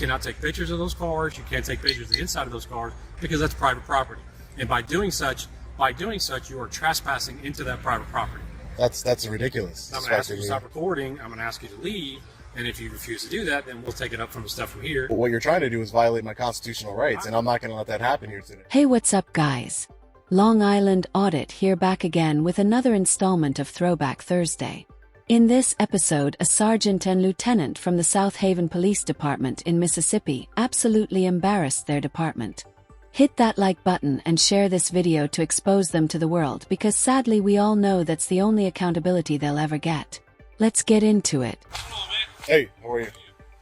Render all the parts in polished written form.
cannot take pictures of those cars. You can't take pictures of the inside of those cars because that's private property. And by doing such, you are trespassing into that private property. That's ridiculous. I'm going to ask you to stop recording. I'm going to ask you to leave. And if you refuse to do that, then we'll take it up from the stuff from here. But what you're trying to do is violate my constitutional rights, and I'm not going to let that happen here today. Hey, what's up, guys? Long Island Audit here, back again with another installment of Throwback Thursday. In this episode, a sergeant and lieutenant from the South Haven Police Department in Mississippi absolutely embarrassed their department. Hit that like button and share this video to expose them to the world, because sadly we all know that's the only accountability they'll ever get. Let's get into it. Hold on, man. Hey, how are you?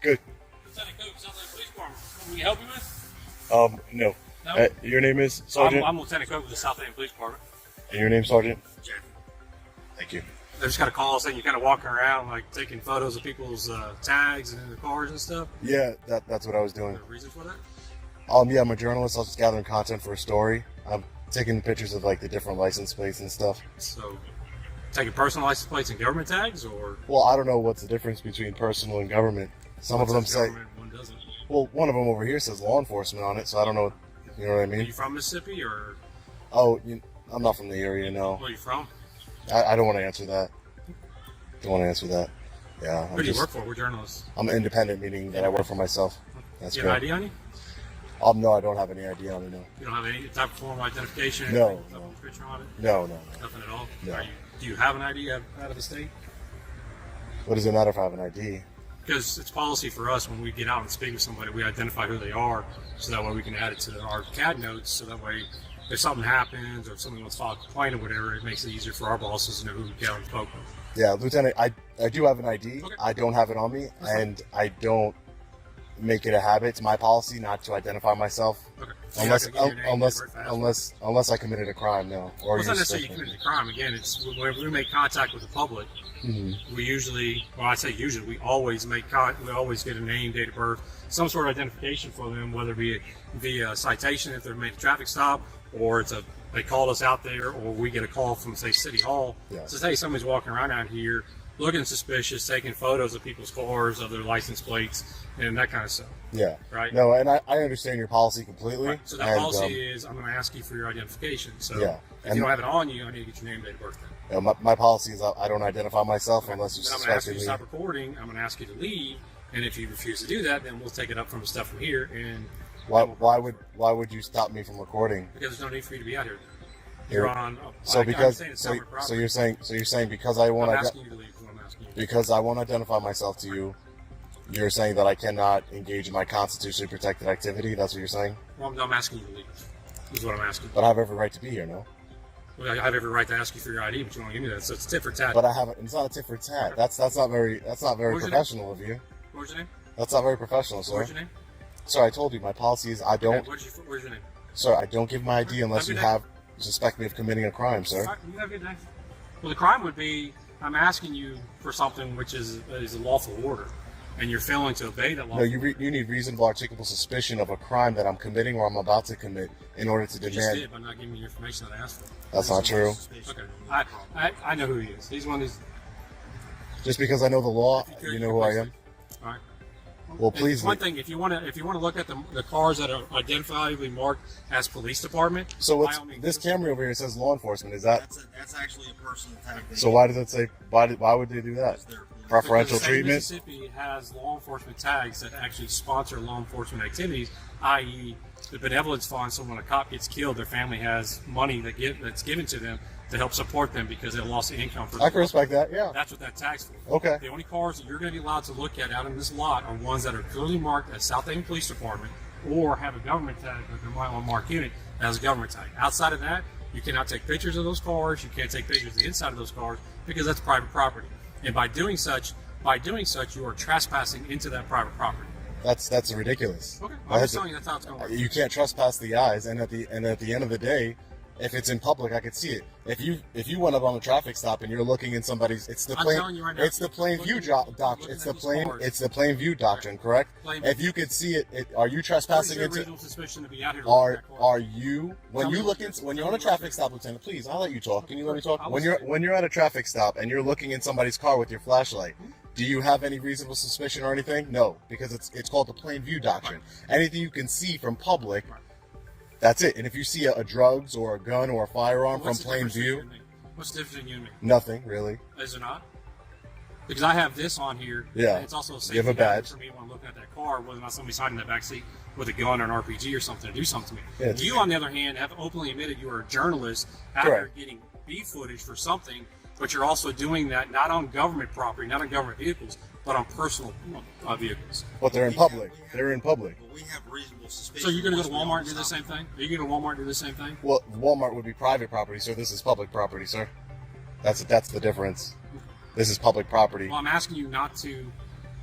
Good. Lieutenant Coke, South Haven Police Department. Can we help you with? No. No? Your name is Sergeant? I'm Lieutenant Coke with the South Haven Police Department. And your name, Sergeant? Jen. Thank you. They just got a call saying you're kind of walking around, like taking photos of people's tags and in the cars and stuff. Yeah, that's what I was doing. Is there a reason for that? Yeah, I'm a journalist. I was just gathering content for a story. I'm taking pictures of like the different license plates and stuff. So, taking personal license plates and government tags, or? Well, I don't know what's the difference between personal and government. Some of them say. One doesn't. Well, one of them over here says law enforcement on it, so I don't know. You know what I mean? Are you from Mississippi, or? Oh, I'm not from the area, no. Where are you from? I don't want to answer that. Don't want to answer that. Yeah. Who do you work for? We're journalists. I'm independent, meaning that I work for myself. That's you have an ID on you? No, I don't have any ID on me, no. You don't have any type of form of identification? No. Picture on it? No. Nothing at all? No. Do you have an ID out of the state? What does it matter if I have an ID? Because it's policy for us when we get out and speak with somebody, we identify who they are, so that way we can add it to our CAD notes, so that way if something happens or if somebody wants to file a complaint or whatever, it makes it easier for our bosses to know who we get on the poke with. Yeah, Lieutenant, I do have an ID. Okay. I don't have it on me, and I don't make it a habit. It's my policy not to identify myself. Okay. Unless I committed a crime, no. Or Well, it's not necessarily you committed a crime. Again, it's whenever we make contact with the public, we usually, well, I say usually, we always get a name, date of birth, some sort of identification for them, whether it be via citation if they've made a traffic stop, or they called us out there, or we get a call from, say, City Hall. Yeah. Says, hey, somebody's walking around out here looking suspicious, taking photos of people's cars, of their license plates, and that kind of stuff. Yeah. Right? No, and I understand your policy completely. Right. So that policy is, I'm going to ask you for your identification. So yeah. if you don't have it on you, I need to get your name, date of birth. My policy is I don't identify myself unless you I'm going to ask you suspect to me. stop recording. I'm going to ask you to leave. And if you refuse to do that, then we'll take it up from the stuff from here. And Why would you stop me from recording? Because there's no need for you to be out here. You're on. So you're saying because I want I'm asking you to leave. I'm asking you. Because I want to identify myself to you, you're saying that I cannot engage in my constitutionally protected activity. That's what you're saying. Well, I'm asking you to leave. Is what I'm asking. But I have every right to be here, no? Well, I have every right to ask you for your ID, but you won't give me that. So it's tit for tat. But it's not a tit for tat. That's not very professional of you. What's your name? That's not very professional, sir. What's your name? Sir, I told you my policy is I don't. Okay, where's your name? Sir, I don't give my ID unless you suspect me of committing a crime, sir. All right, you have a good day. Well, the crime would be I'm asking you for something which is a lawful order, and you're failing to obey that law. No, you need reasonable, articulable suspicion of a crime that I'm committing or I'm about to commit in order to demand. You just did by not giving me the information that I asked for. That's not true. Okay, I know who he is. He's one of these. Just because I know the law, you know who I am. All right. Well, please. One thing, if you want to look at the cars that are identifiably marked as police department. So this camera over here says law enforcement. Is that? That's actually a personal tag. So why does it say? Why would they do that? Preferential treatment. Mississippi has law enforcement tags that actually sponsor law enforcement activities, i.e., the benevolence fund. So when a cop gets killed, their family has money that's given to them to help support them because they lost the income. I can respect that. Yeah. That's what that tag's for. Okay. The only cars that you're going to be allowed to look at out in this lot are ones that are clearly marked as South Haven Police Department or have a government tag, like their mile mark unit as a government tag. Outside of that, you cannot take pictures of those cars. You can't take pictures of the inside of those cars because that's private property. And by doing such, you are trespassing into that private property. That's ridiculous. Okay. I'm just telling you that's how it's going to work. You can't trespass the eyes, and at the end of the day, if it's in public, I could see it. If you went up on a traffic stop and you're looking in somebody's, it's the plain view doctrine. It's the plain view doctrine, correct? If you could see it, are you trespassing into? Suspicion to be out here are you when you're on a traffic stop, Lieutenant? Please, I'll let you talk. Can you let me talk? When you're at a traffic stop and you're looking in somebody's car with your flashlight, Do you have any reasonable suspicion or anything? No, because it's called the plain view doctrine. Anything you can see from public, that's it. And if you see a drugs or a gun or a firearm from plain view, what's the difference in you and me? Nothing really. Is it not? Because I have this on here. Yeah. And it's also a safety you have a badge for me when I'm looking at that car, whether or not somebody's hiding in the back seat with a gun or an RPG or something to do something to me. Yeah, you, on the other hand, have openly admitted you are a journalist out there getting B footage for something, but you're also doing that not on government property, not on government vehicles, but on personal vehicles. But they're in public. They're in public. But we have reasonable suspicion. So you're going to go to Walmart and do the same thing? Are you going to Walmart and do the same thing? Well, Walmart would be private property, so this is public property, sir. That's the difference. This is public property. Well, I'm asking you not to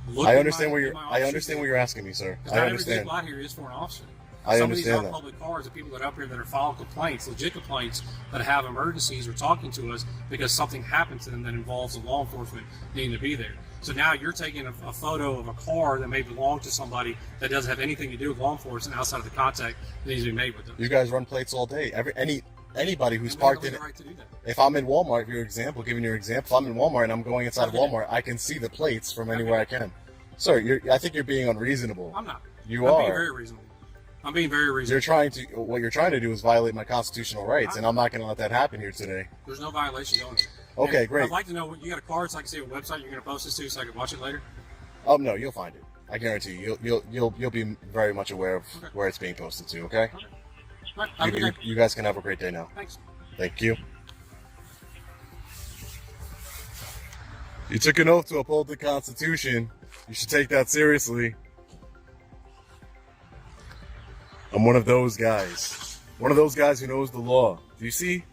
look. I understand what you're asking me, sir. I understand. Not every vehicle out here is for an officer. I Some of these understand are public cars, the people that are up here that are filing complaints, legit complaints, that have emergencies or talking to us because something happened to them that involves the law enforcement needing to be there. So now you're taking a photo of a car that may belong to somebody that doesn't have anything to do with law enforcement outside of the contact that needs to be made with them. You guys run plates all day. Anybody who's parked in, right to do that. if I'm in Walmart, giving your example, if I'm in Walmart and I'm going inside of Walmart, I can see the plates from anywhere I can. Sir, I think you're being unreasonable. I'm not. I'm being very reasonable. I'm being very reasonable. What you're trying to do is violate my constitutional rights, and I'm not going to let that happen here today. There's no violation going on. Okay, and great. I'd like to know, you got a card so I can see a website you're going to post this to so I can watch it later? Oh no, you'll find it. I guarantee you. You'll be very much aware of where it's being posted to. Okay. Right. You guys can have a great day now. Thanks. Thank you. You took an oath to uphold the Constitution. You should take that seriously. I'm one of those guys. One of those guys who knows the law. Do you see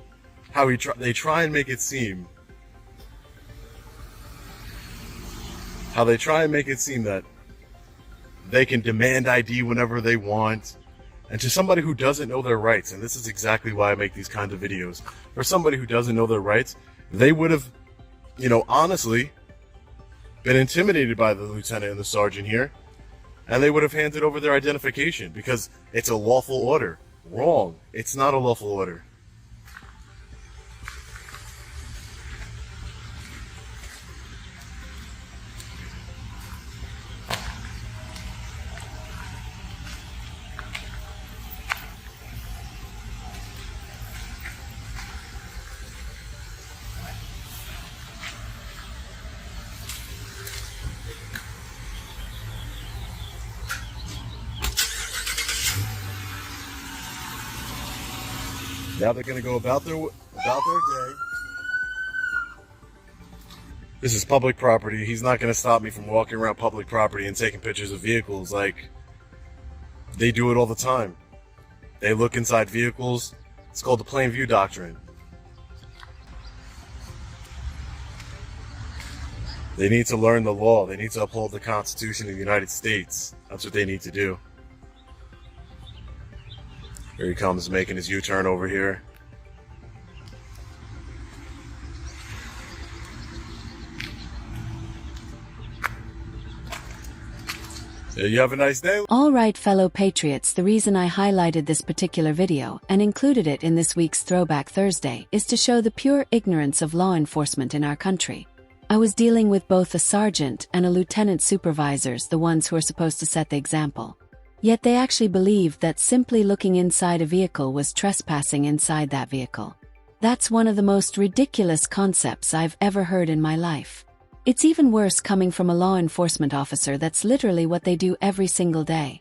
how they try and make it seem? How they try and make it seem that they can demand ID whenever they want. And to somebody who doesn't know their rights, and this is exactly why I make these kinds of videos, for somebody who doesn't know their rights, they would have, honestly, been intimidated by the lieutenant and the sergeant here, and they would have handed over their identification because it's a lawful order. Wrong. It's not a lawful order. Now they're going to go about their day. This is public property. He's not going to stop me from walking around public property and taking pictures of vehicles like they do it all the time. They look inside vehicles. It's called the plain view doctrine. They need to learn the law. They need to uphold the Constitution of the United States. That's what they need to do. Here he comes, making his U-turn over here. Yeah, you have a nice day. All right, fellow patriots, the reason I highlighted this particular video and included it in this week's Throwback Thursday is to show the pure ignorance of law enforcement in our country. I was dealing with both a sergeant and a lieutenant supervisors, the ones who are supposed to set the example. Yet they actually believed that simply looking inside a vehicle was trespassing inside that vehicle. That's one of the most ridiculous concepts I've ever heard in my life. It's even worse coming from a law enforcement officer. That's literally what they do every single day.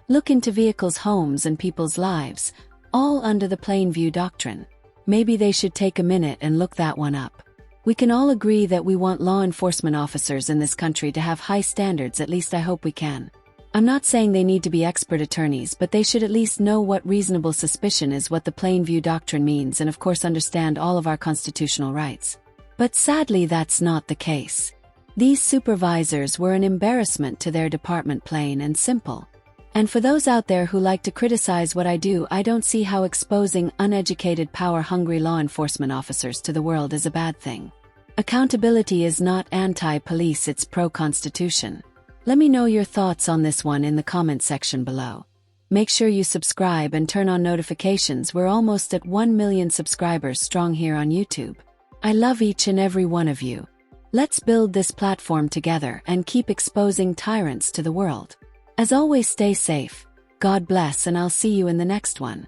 Look into vehicles, homes, and people's lives, all under the plain view doctrine. Maybe they should take a minute and look that one up. We can all agree that we want law enforcement officers in this country to have high standards, at least I hope we can. I'm not saying they need to be expert attorneys, but they should at least know what reasonable suspicion is, what the plain view doctrine means, and of course understand all of our constitutional rights. But sadly, that's not the case. These supervisors were an embarrassment to their department, plain and simple. And for those out there who like to criticize what I do, I don't see how exposing uneducated, power-hungry law enforcement officers to the world is a bad thing. Accountability is not anti-police, it's pro-constitution. Let me know your thoughts on this one in the comment section below. Make sure you subscribe and turn on notifications. We're almost at 1 million subscribers strong here on YouTube. I love each and every one of you. Let's build this platform together and keep exposing tyrants to the world. As always, stay safe. God bless, and I'll see you in the next one.